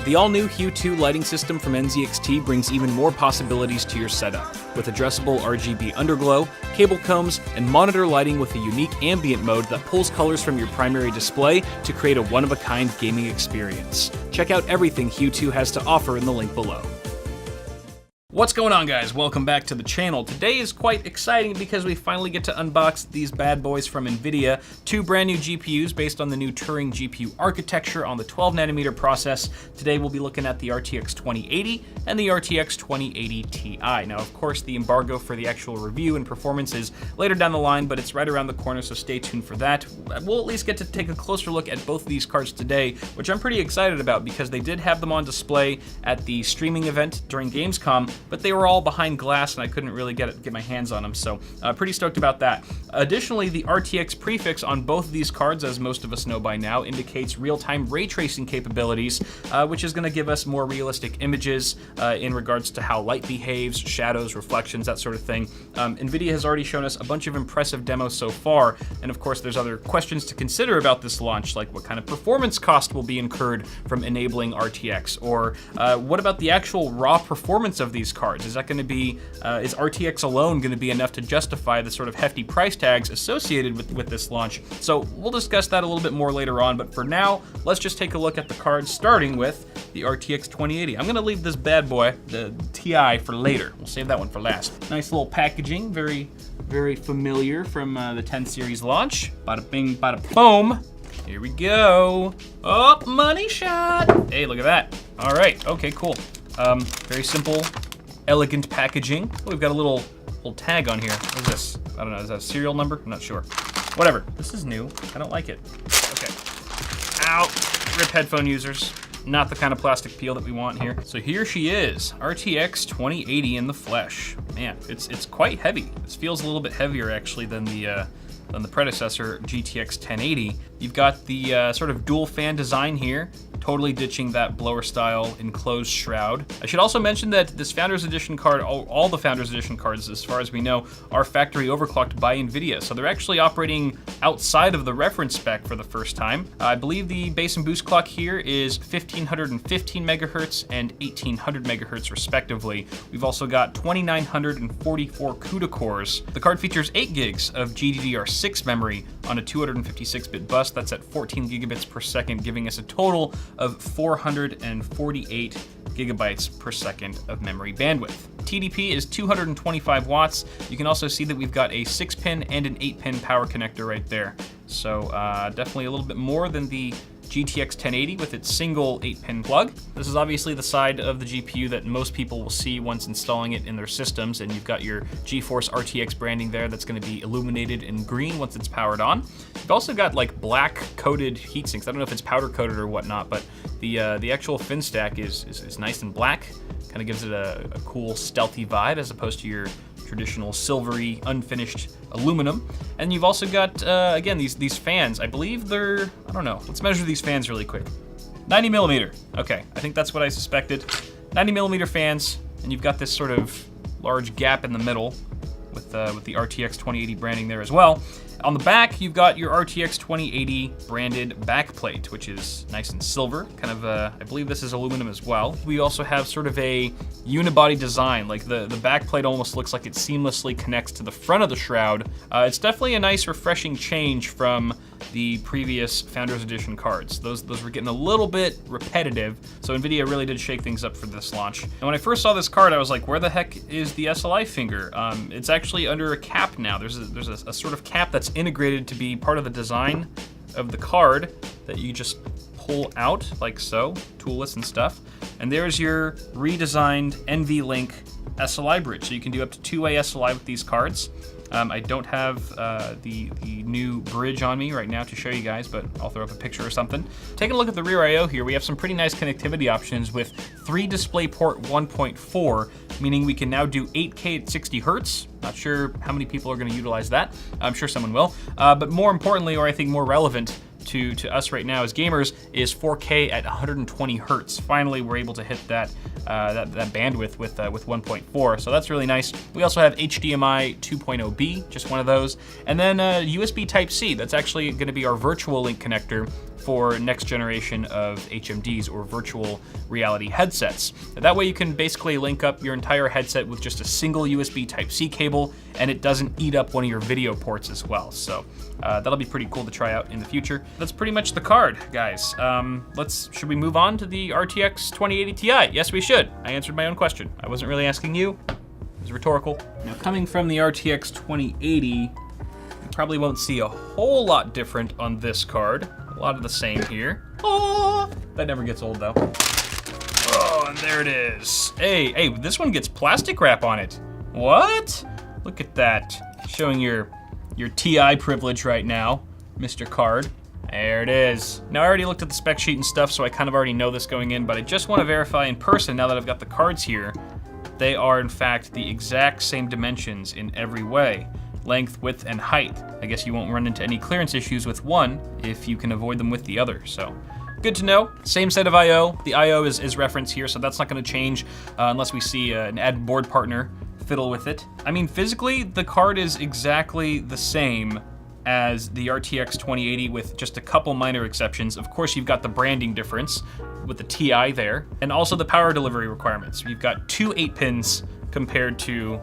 The all-new Hue 2 lighting system from NZXT brings even more possibilities to your setup, with addressable RGB underglow, cable combs, and monitor lighting with a unique ambient mode that pulls colors from your primary display to create a one-of-a-kind gaming experience. Check out everything Hue 2 has to offer in the link below. What's going on, guys? Welcome back to the channel. Today is quite exciting because we finally get to unbox these bad boys from NVIDIA. Two brand new GPUs based on the new Turing GPU architecture on the 12nm process. Today we'll be looking at the RTX 2080 and the RTX 2080 Ti. Now, of course, the embargo for the actual review and performance is later down the line, but it's right around the corner, so stay tuned for that. We'll at least get to take a closer look at both of these cards today, which I'm pretty excited about because they did have them on display at the streaming event during Gamescom, but they were all behind glass and I couldn't really get my hands on them, so pretty stoked about that. Additionally, the RTX prefix on both of these cards, as most of us know by now, indicates real-time ray tracing capabilities, which is going to give us more realistic images in regards to how light behaves, shadows, reflections, that sort of thing. NVIDIA has already shown us a bunch of impressive demos so far, and of course there's other questions to consider about this launch, like what kind of performance cost will be incurred from enabling RTX, or what about the actual raw performance of these cards? Is that going to be, is RTX alone going to be enough to justify the sort of hefty price tags associated with this launch? So we'll discuss that a little bit more later on, but for now, let's just take a look at the cards, starting with the RTX 2080. I'm going to leave this bad boy, the Ti, for later. We'll save that one for last. Nice little packaging, very, very familiar from the 10 series launch. Bada bing, bada boom. Here we go. Oh, money shot. Hey, look at that. All right, okay, cool. Very simple, elegant packaging. Oh, we've got a little tag on here. What is this? I don't know, is that a serial number? I'm not sure. Whatever, this is new. I don't like it. Okay. Ow, rip headphone users. Not the kind of plastic peel that we want here. So here she is, RTX 2080 in the flesh. Man, it's quite heavy. This feels a little bit heavier actually than the predecessor GTX 1080. You've got the sort of dual fan design here, totally ditching that blower style enclosed shroud. I should also mention that this Founders Edition card, all the Founders Edition cards, as far as we know, are factory overclocked by NVIDIA. So they're actually operating outside of the reference spec for the first time. I believe the base and boost clock here is 1515 megahertz and 1800 megahertz respectively. We've also got 2944 CUDA cores. The card features 8 gigs of GDDR6 memory on a 256-bit bus. That's at 14 gigabits per second, giving us a total of 448 gigabytes per second of memory bandwidth. TDP is 225 watts. You can also see that we've got a 6-pin and an 8-pin power connector right there. So definitely a little bit more than the GTX 1080 with its single 8-pin plug. This is obviously the side of the GPU that most people will see once installing it in their systems, and you've got your GeForce RTX branding there that's going to be illuminated in green once it's powered on. You've also got like black coated heat sinks. I don't know if it's powder coated or whatnot, but the actual fin stack is nice and black. Kind of gives it a cool stealthy vibe as opposed to your traditional silvery, unfinished aluminum. And you've also got, again, these fans. I believe they're, I don't know, let's measure these fans really quick. 90 millimeter, okay, I think that's what I suspected. 90 millimeter fans, and you've got this sort of large gap in the middle with the RTX 2080 branding there as well. On the back, you've got your RTX 2080 branded backplate, which is nice and silver, kind of, I believe this is aluminum as well. We also have sort of a unibody design, like the backplate almost looks like it seamlessly connects to the front of the shroud. It's definitely a nice, refreshing change from the previous Founders Edition cards. Those were getting a little bit repetitive, so NVIDIA really did shake things up for this launch. And when I first saw this card, I was like, where the heck is the SLI finger? It's actually under a cap now. There's a sort of cap that's integrated to be part of the design of the card that you just pull out like so, toolless and stuff. And there's your redesigned NVLink SLI bridge. So you can do up to 2-way SLI with these cards. I don't have the new bridge on me right now to show you guys, but I'll throw up a picture or something. Taking a look at the rear I/O here, we have some pretty nice connectivity options with 3 DisplayPort 1.4, meaning we can now do 8K at 60 hertz. Not sure how many people are going to utilize that. I'm sure someone will. But more importantly, or I think more relevant to us right now as gamers, is 4K at 120 hertz. Finally, we're able to hit that bandwidth with 1.4, so that's really nice. We also have HDMI 2.0B, just one of those, and then USB Type-C. That's actually going to be our virtual link connector for next generation of HMDs, or virtual reality headsets. That way you can basically link up your entire headset with just a single USB Type-C cable, and it doesn't eat up one of your video ports as well. So that'll be pretty cool to try out in the future. That's pretty much the card, guys. Should we move on to the RTX 2080 Ti? Yes, we should. I answered my own question. I wasn't really asking you. It was rhetorical. Now, coming from the RTX 2080, you probably won't see a whole lot different on this card. A lot of the same here. Oh, that never gets old though. Oh, and there it is. Hey, this one gets plastic wrap on it. What? Look at that. Showing your TI privilege right now, Mr. Card. There it is. Now, I already looked at the spec sheet and stuff, so I kind of already know this going in, but I just want to verify in person, now that I've got the cards here, they are in fact the exact same dimensions in every way. Length, width, and height. I guess you won't run into any clearance issues with one if you can avoid them with the other, so good to know. Same set of I/O. The I/O is referenced here, so that's not going to change unless we see an add board partner fiddle with it. I mean, physically, the card is exactly the same as the RTX 2080 with just a couple minor exceptions. Of course, you've got the branding difference with the TI there, and also the power delivery requirements. You've got 2 8-pins compared to,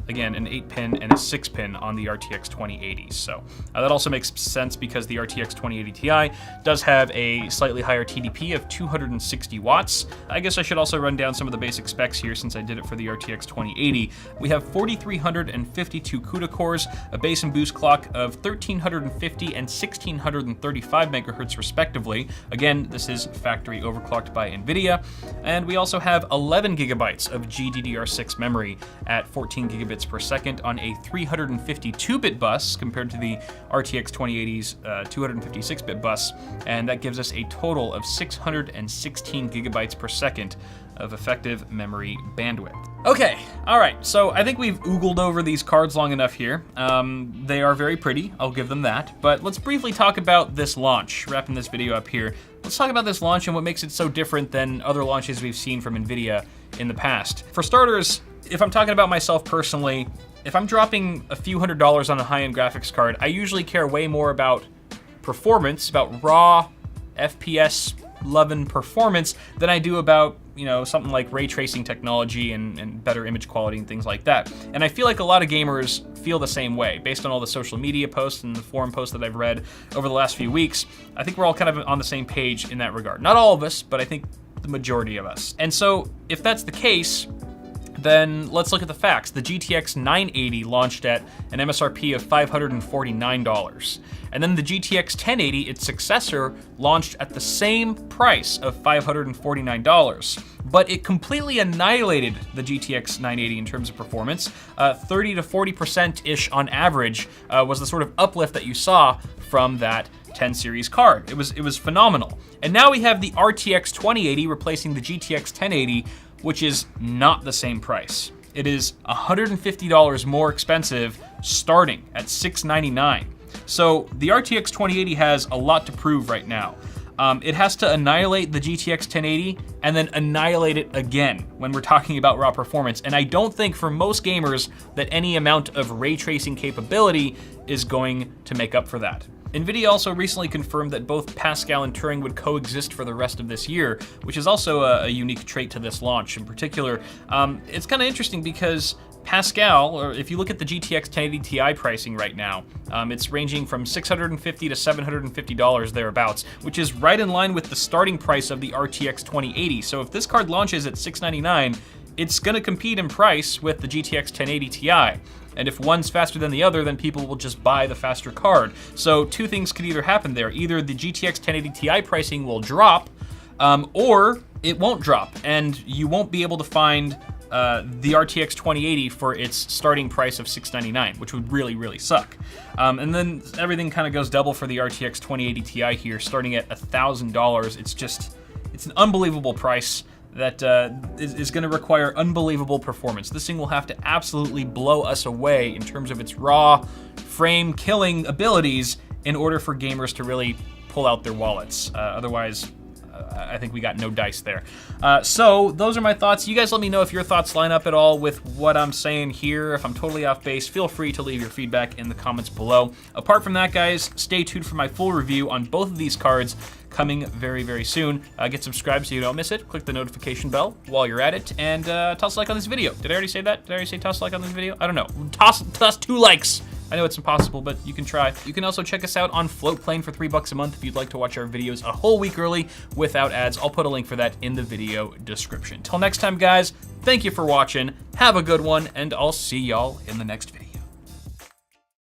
again, an 8-pin and a 6-pin on the RTX 2080. So that also makes sense because the RTX 2080 Ti does have a slightly higher TDP of 260 watts. I guess I should also run down some of the basic specs here since I did it for the RTX 2080. We have 4,352 CUDA cores, a base and boost clock of 1,350 and 1,635 megahertz respectively. Again, this is factory overclocked by NVIDIA. And we also have 11 gigabytes of GDDR6 memory at 14 gigabits per second on a 352-bit bus compared to the RTX 2080's 256-bit bus, and that gives us a total of 616 gigabytes per second of effective memory bandwidth. Okay, all right, so I think we've oogled over these cards long enough here. They are very pretty, I'll give them that, but let's briefly talk about this launch, wrapping this video up here. Let's talk about this launch and what makes it so different than other launches we've seen from NVIDIA in the past. For starters, if I'm talking about myself personally, if I'm dropping a few $100s on a high-end graphics card, I usually care way more about performance, about raw FPS loving performance than I do about, you know, something like ray tracing technology and better image quality and things like that. And I feel like a lot of gamers feel the same way based on all the social media posts and the forum posts that I've read over the last few weeks. I think we're all kind of on the same page in that regard. Not all of us, but I think the majority of us. And so if that's the case, then let's look at the facts. The GTX 980 launched at an MSRP of $549. And then the GTX 1080, its successor, launched at the same price of $549. But it completely annihilated the GTX 980 in terms of performance. 30 to 40%-ish on average was the sort of uplift that you saw from that 10 series card. It was phenomenal. And now we have the RTX 2080 replacing the GTX 1080, which is not the same price. It is $150 more expensive, starting at $699. So the RTX 2080 has a lot to prove right now. It has to annihilate the GTX 1080 and then annihilate it again when we're talking about raw performance. And I don't think for most gamers that any amount of ray tracing capability is going to make up for that. NVIDIA also recently confirmed that both Pascal and Turing would coexist for the rest of this year, which is also a unique trait to this launch. In particular, it's kind of interesting because Pascal, or if you look at the GTX 1080 Ti pricing right now, it's ranging from $650 to $750 thereabouts, which is right in line with the starting price of the RTX 2080. So if this card launches at $699, it's going to compete in price with the GTX 1080 Ti. And if one's faster than the other, then people will just buy the faster card. So two things could either happen there. Either the GTX 1080 Ti pricing will drop, or it won't drop, and you won't be able to find the RTX 2080 for its starting price of $699, which would really, really suck. And then everything kind of goes double for the RTX 2080 Ti here, starting at $1,000. It's an unbelievable price that is going to require unbelievable performance. This thing will have to absolutely blow us away in terms of its raw frame-killing abilities in order for gamers to really pull out their wallets. Otherwise, I think we got no dice there. So those are my thoughts. You guys let me know if your thoughts line up at all with what I'm saying here. If I'm totally off base, feel free to leave your feedback in the comments below. Apart from that, guys, stay tuned for my full review on both of these cards coming very, very soon. Get subscribed so you don't miss it. Click the notification bell while you're at it, and toss a like on this video. Did I already say that? Did I already say toss a like on this video? I don't know. Toss 2 likes. I know it's impossible, but you can try. You can also check us out on Floatplane for $3 a month if you'd like to watch our videos a whole week early without ads. I'll put a link for that in the video description. Till next time, guys, thank you for watching. Have a good one, and I'll see y'all in the next video.